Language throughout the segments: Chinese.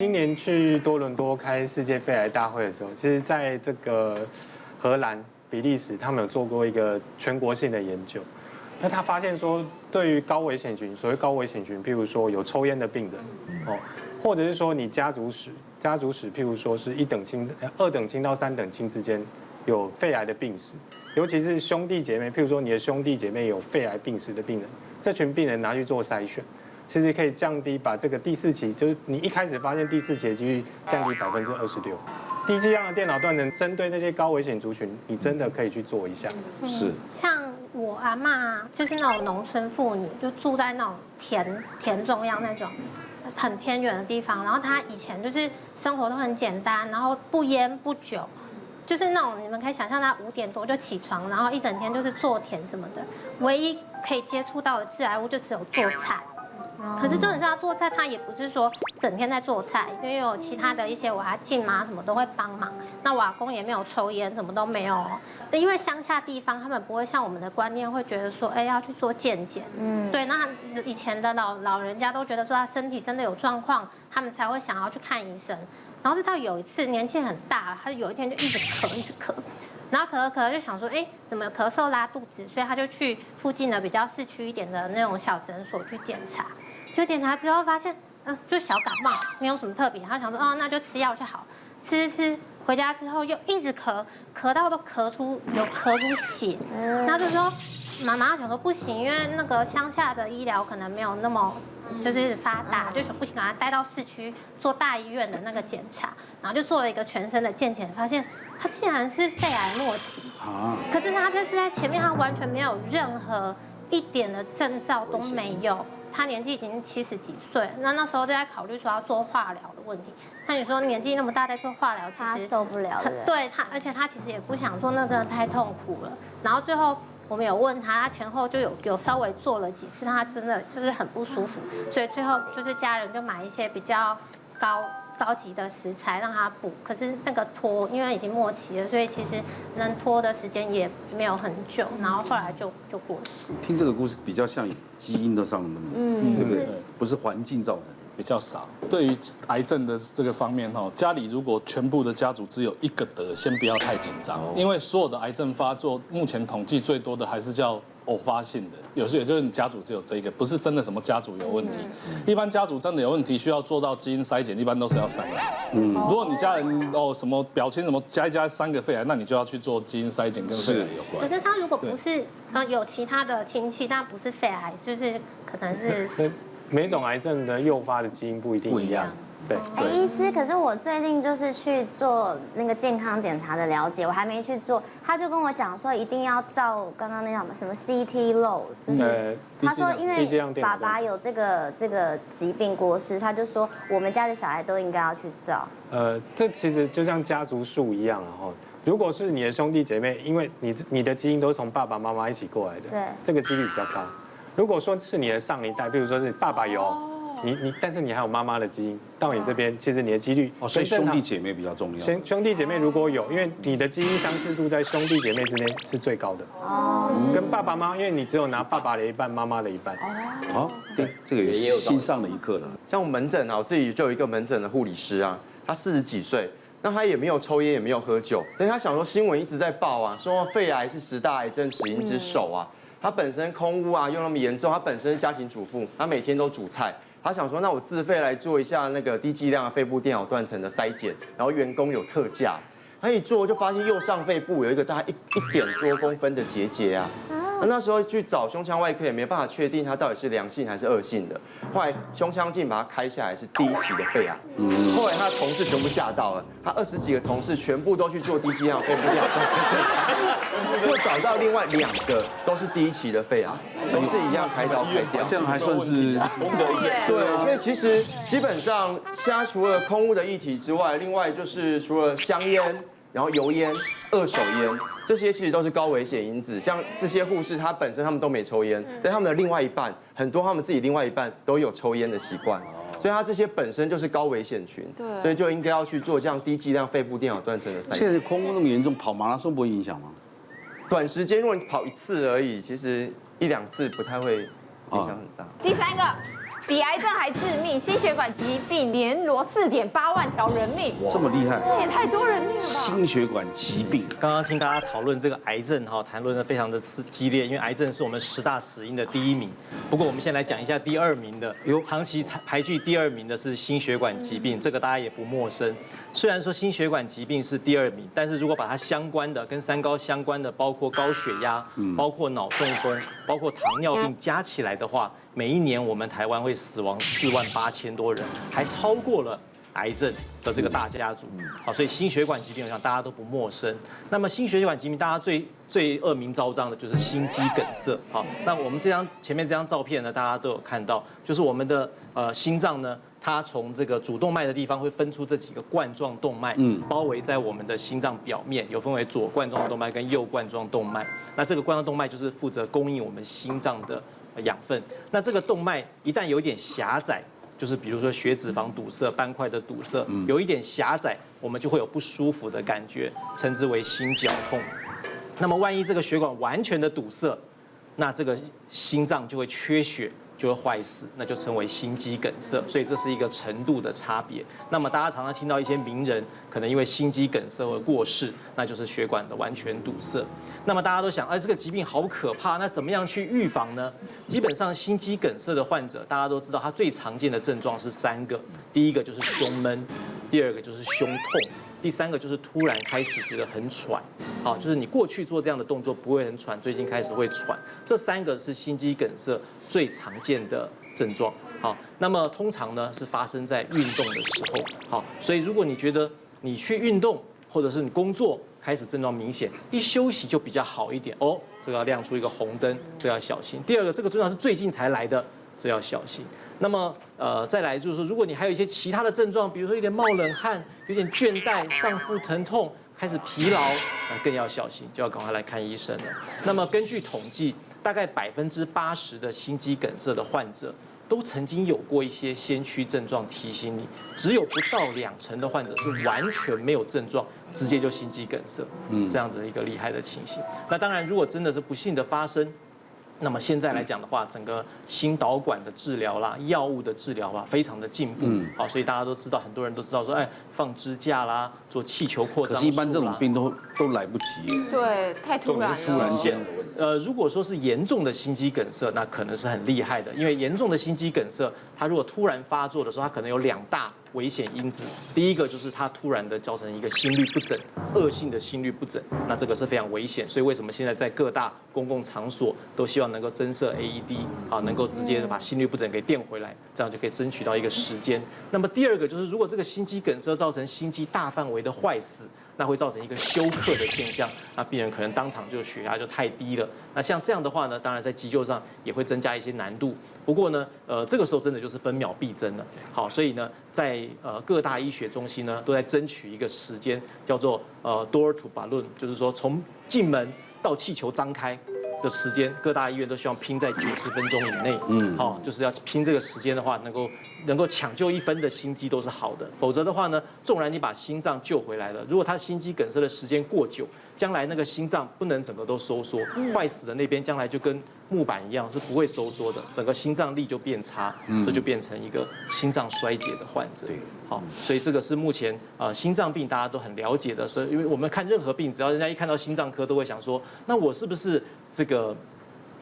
今年去多伦多开世界肺癌大会的时候，其实在这个荷兰、比利时，他们有做过一个全国性的研究。那他发现说，对于高危险群，所谓高危险群，譬如说有抽烟的病人，哦，或者是说你家族史，譬如说是2等亲到3等亲之间有肺癌的病史，尤其是兄弟姐妹，譬如说你的兄弟姐妹有肺癌病史的病人，这群病人拿去做筛选。其实可以降低把这个第4期，就是你一开始发现第4期的几率降低26%。低剂量的电脑断层针对那些高危险族群，你真的可以去做一下。是。像我阿嬷就是那种农村妇女，就住在那种田中央那种很偏远的地方，然后她以前就是生活都很简单，然后不烟不酒。就是那种你们可以想象，她5点多就起床，然后一整天就是做田什么的，唯一可以接触到的致癌物就只有做菜。可是重点是他做菜，他也不是说整天在做菜，因为有其他的一些我阿静妈什么都会帮忙。那我阿公也没有抽烟，什么都没有。因为乡下地方他们不会像我们的观念会觉得说，哎，要去做健检。对。那以前的老人家都觉得说他身体真的有状况，他们才会想要去看医生。然后直到有一次年纪很大，他有一天就一直咳。然后咳就想说，哎，怎么咳嗽拉肚子？所以他就去附近的比较市区一点的那种小诊所去检查。就检查之后发现，就小感冒，没有什么特别。他想说，哦，那就吃药就好。吃，回家之后又一直咳到都咳出血。然后这时候妈妈想说不行，因为那个乡下的医疗可能没有那么就是发达，就说不行，把他带到市区做大医院的那个检查，然后就做了一个全身的健检，发现他竟然是肺癌末期。可是他在前面他完全没有任何一点的征兆都没有。他年纪已经70几岁，那时候就在考虑说要做化疗的问题。那你说年纪那么大在做化疗，其实他受不了的。对他，而且他其实也不想做，那真的太痛苦了。然后最后我们有问他，他前后就有稍微做了几次，他真的就是很不舒服，所以最后就是家人就买一些比较高级的食材让他补，可是那个拖，因为已经末期了，所以其实能拖的时间也没有很久，然后后来就过世。听这个故事比较像基因的上的问题，对不对？不是环境造成。比较少。对于癌症的这个方面哈，家里如果全部的家族只有一个得，先不要太紧张，因为所有的癌症发作，目前统计最多的还是叫偶发性的，有些也就是你家族只有这一个，不是真的什么家族有问题。一般家族真的有问题，需要做到基因筛检，一般都是要3个。如果你家人什么表亲什么加一加3个肺癌，那你就要去做基因筛检跟肺癌有关。可是他如果不是有其他的亲戚，但不是肺癌，就是可能是。每种癌症的诱发的基因不一定一样。对。医师，可是我最近就是去做那个健康检查的了解，我还没去做，他就跟我讲说一定要照刚刚那叫什么 CT low， 就是他说因为爸爸有这个疾病过世，他就说我们家的小孩都应该要去照。这其实就像家族树一样，然后如果是你的兄弟姐妹，因为你的基因都是从爸爸妈妈一起过来的，对，这个几率比较高。如果说是你的上一代，比如说是爸爸有，但是你还有妈妈的基因到你这边，其实你的几率，所以兄弟姐妹比较重要。兄弟姐妹如果有，因为你的基因相似度在兄弟姐妹之间是最高的。跟爸爸妈妈，因为你只有拿爸爸的一半，妈妈的一半。对，这个也有新上的一课了。像我门诊我自己就有一个门诊的护理师啊，他40几岁。那他也没有抽烟，也没有喝酒，但是他想说新闻一直在报啊，说肺癌是10大癌症死因之首啊。他本身空污又那么严重，他本身是家庭主妇，他每天都煮菜。他想说，那我自费来做一下那个低剂量的肺部电脑断层的筛检，然后员工有特价。他一做就发现右上肺部有一个大概1点多公分的结节啊。那时候去找胸腔外科也没办法确定它到底是良性还是恶性的。后来胸腔镜把它开下来是第1期的肺癌。后来他的同事全部吓到了，他20几个同事全部都去做低剂量肺部电脑断层检查，又找到另外2个都是第1期的肺癌，都是一样开刀开掉。这样还算是对，所以其实基本上现在除了空污的议题之外，另外就是除了香烟，然后油烟、二手烟，这些其实都是高危险因子。像这些护士，他们都没抽烟，但他们的另外一半，很多他们自己另外一半都有抽烟的习惯，所以他这些本身就是高危险群，所以就应该要去做这样低剂量肺部电脑断层的筛检。现在空污那么严重，跑马拉松不会影响吗？短时间如果你跑1次而已，其实1、2次不太会影响很大。第3个，比癌症还致命，心血管疾病连罗4.8万条人命，这么厉害，这也太多人命了吧？心血管疾病。刚刚听大家讨论这个癌症哈，谈论的非常的激烈，因为癌症是我们10大死因的第1名。不过我们先来讲一下第2名的，长期排居第2名的是心血管疾病，这个大家也不陌生。虽然说心血管疾病是第2名，但是如果把它相关的跟3高相关的，包括高血压、包括脑中风、包括糖尿病加起来的话，每一年我们台湾会死亡48000多人，还超过了癌症的这个大家族。好，所以心血管疾病我想大家都不陌生。那么心血管疾病大家最恶名昭彰的就是心肌梗塞。好，那我们前面这张照片呢，大家都有看到，就是我们的心脏呢，它从这个主动脉的地方会分出这几个冠状动脉，包围在我们的心脏表面，有分为左冠状动脉跟右冠状动脉。那这个冠状动脉就是负责供应我们心脏的养分。那这个动脉一旦有一点狭窄，就是比如说血脂肪堵塞、斑块的堵塞，有一点狭窄，我们就会有不舒服的感觉，称之为心绞痛。那么万一这个血管完全的堵塞，那这个心脏就会缺血，就会坏死，那就称为心肌梗塞。所以这是一个程度的差别。那么大家常常听到一些名人可能因为心肌梗塞而过世，那就是血管的完全堵塞。那么大家都想，这个疾病好可怕，那怎么样去预防呢？基本上心肌梗塞的患者，大家都知道，他最常见的症状是3个，第一个就是胸闷，第2个就是胸痛，第3个就是突然开始觉得很喘。好，就是你过去做这样的动作不会很喘，最近开始会喘，这3个是心肌梗塞最常见的症状。好，那么通常呢是发生在运动的时候。好，所以如果你觉得你去运动，或者是你工作开始症状明显，一休息就比较好一点哦，这个要亮出一个红灯，这要小心。第2个，这个症状是最近才来的，这要小心。那么再来就是说，如果你还有一些其他的症状，比如说有点冒冷汗、有点倦怠、上腹疼痛、开始疲劳，更要小心，就要赶快来看医生了。那么根据统计，大概80%的心肌梗塞的患者都曾经有过一些先驱症状提醒你，只有不到2成的患者是完全没有症状，直接就心肌梗塞，这样子的一个厉害的情形。那当然，如果真的是不幸的发生，那么现在来讲的话，整个心导管的治疗啦、药物的治疗啦，非常的进步。好，所以大家都知道，很多人都知道说，放支架啦，做气球扩张术啦。可是，一般这种病都来不及。对，太突然了。突然间。如果说是严重的心肌梗塞，那可能是很厉害的，因为严重的心肌梗塞，它如果突然发作的时候，它可能有2大危险因子。第一个就是它突然的造成一个心律不整，恶性的心律不整，那这个是非常危险。所以为什么现在在各大公共场所都希望能够增设 AED 啊，能够直接把心律不整给电回来，这样就可以争取到一个时间。那么第2个就是，如果这个心肌梗塞造成心肌大范围的坏死，那会造成一个休克的现象，那病人可能当场就血压就太低了。那像这样的话呢，当然在急救上也会增加一些难度。不过呢，这个时候真的就是分秒必争了。好，所以呢，在各大医学中心呢，都在争取一个时间，叫做door to balloon， 就是说从进门到气球张开的时间，各大医院都希望拼在90分钟以内。就是要拼这个时间的话，能够抢救1分的心肌都是好的。否则的话呢，纵然你把心脏救回来了，如果他心肌梗塞的时间过久，将来那个心脏不能整个都收缩，坏死的那边将来就跟木板一样是不会收缩的，整个心脏力就变差，这就变成一个心脏衰竭的患者。好，所以这个是目前心脏病大家都很了解的。所以因为我们看任何病，只要人家一看到心脏科，都会想说，那我是不是这个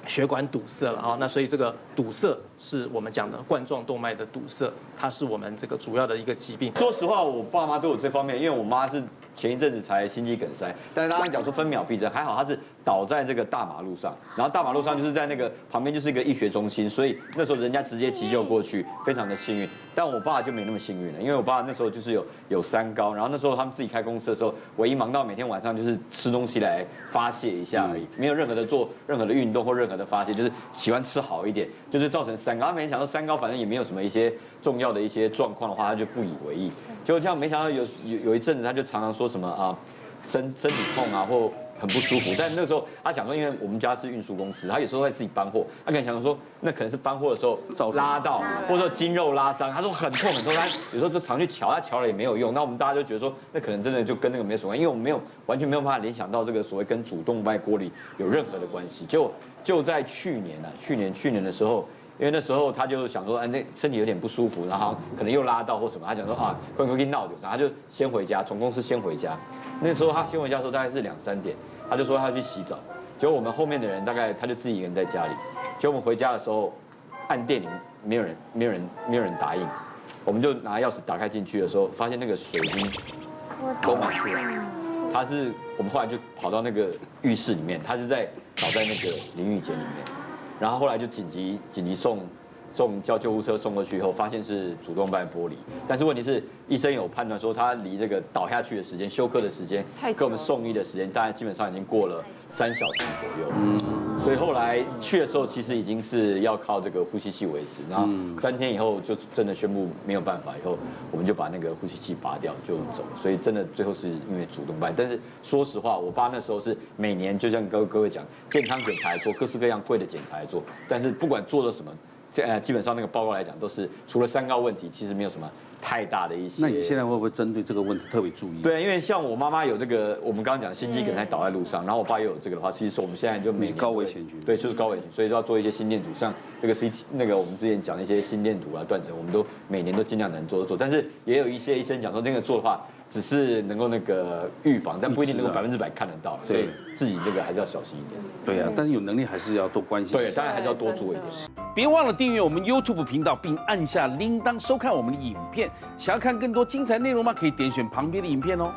血管堵塞了啊？那所以这个堵塞是我们讲的冠状动脉的堵塞，它是我们这个主要的一个疾病。说实话，我爸妈都有这方面，因为我妈是前一阵子才心肌梗塞，但是刚刚讲说分秒必争，还好她是倒在这个大马路上，然后大马路上就是在那个旁边就是一个医学中心，所以那时候人家直接急救过去，非常的幸运。但我爸就没那么幸运了，因为我爸那时候就是有3高，然后那时候他们自己开公司的时候，唯一忙到每天晚上就是吃东西来发泄一下而已，没有任何的做任何的运动或任何的发泄，就是喜欢吃好一点，就是造成3高。他没想到3高反正也没有什么一些重要的一些状况的话，他就不以为意。结果这样没想到有一阵子他就常常说什么身体痛啊或很不舒服，但那个时候他想说，因为我们家是运输公司，他有时候会自己搬货，他可能想说那可能是搬货的时候拉到，或者说筋肉拉伤，他说很痛很痛，他有时候就常去瞧，他瞧了也没有用。那我们大家就觉得说，那可能真的就跟那个没有什么关系，因为我们完全没有办法联想到这个所谓跟主动脉剥离有任何的关系。就在去年的时候，因为那时候他就想说，那身体有点不舒服，然后可能又拉到或什么，他讲说啊，快闹丢，他就先回家，从公司先回家。那时候他先回家的时候大概是2、3点，他就说他要去洗澡。结果我们后面的人大概他就自己一个人在家里。结果我们回家的时候，按电铃没有人答应，我们就拿钥匙打开进去的时候，发现那个水已经都满出来。我们后来就跑到那个浴室里面，他是倒在那个淋浴间里面。然后后来就紧急叫救护车送过去以后，发现是主动脉剥离。但是问题是，医生有判断说他离这个倒下去的时间、休克的时间，跟我们送医的时间，大概基本上已经过了3小时左右。所以后来去的时候，其实已经是要靠这个呼吸器维持。然后3天以后就真的宣布没有办法，以后我们就把那个呼吸器拔掉就走了。所以真的最后是因为主动脉。但是说实话，我爸那时候是每年就像各位讲，健康检查来做，各式各样贵的检查来做，但是不管做了什么。基本上那个报告来讲，都是除了3高问题，其实没有什么太大的一些。那你现在会不会针对这个问题特别注意？对，因为像我妈妈有这个，我们刚刚讲心肌梗塞倒在路上，然后我爸又有这个的话，其实我们现在就每年高危险群，对，就是高危险，所以都要做一些心电图，像这个 CT 那个我们之前讲的一些心电图啊、断层，我们都每年都尽量能做。但是也有一些医生讲说，那个做的话，只是能够那个预防，但不一定能够100%看得到，所以自己这个还是要小心一点。对啊，但是有能力还是要多关心。对，当然还是要多做一点。别忘了订阅我们 YouTube 频道，并按下铃铛收看我们的影片。想要看更多精彩内容吗？可以点选旁边的影片哦。